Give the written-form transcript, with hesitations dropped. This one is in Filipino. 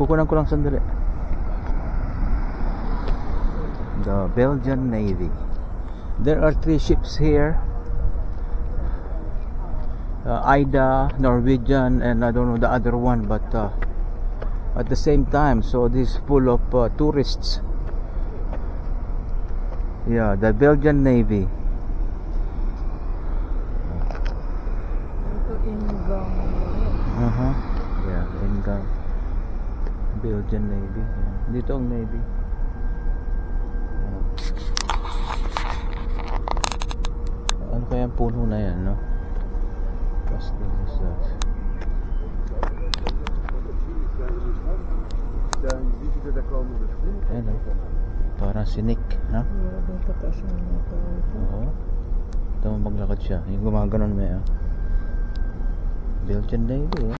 Kukunan ko lang sandali. The Belgian Navy. There are 3 ships here. Ida, Norwegian, and I don't know the other one, but at the same time, so this is full of tourists. Yeah, the Belgian Navy. Yeah, Ingang. Belgian Navy. Yeah. Dito ang Navy. Ano kaya ang puno na yan, no? Ayan, parang sinik, ha? Oo. Ito maglakad siya. Yung gumaganon na yan. Belgian Navy, eh.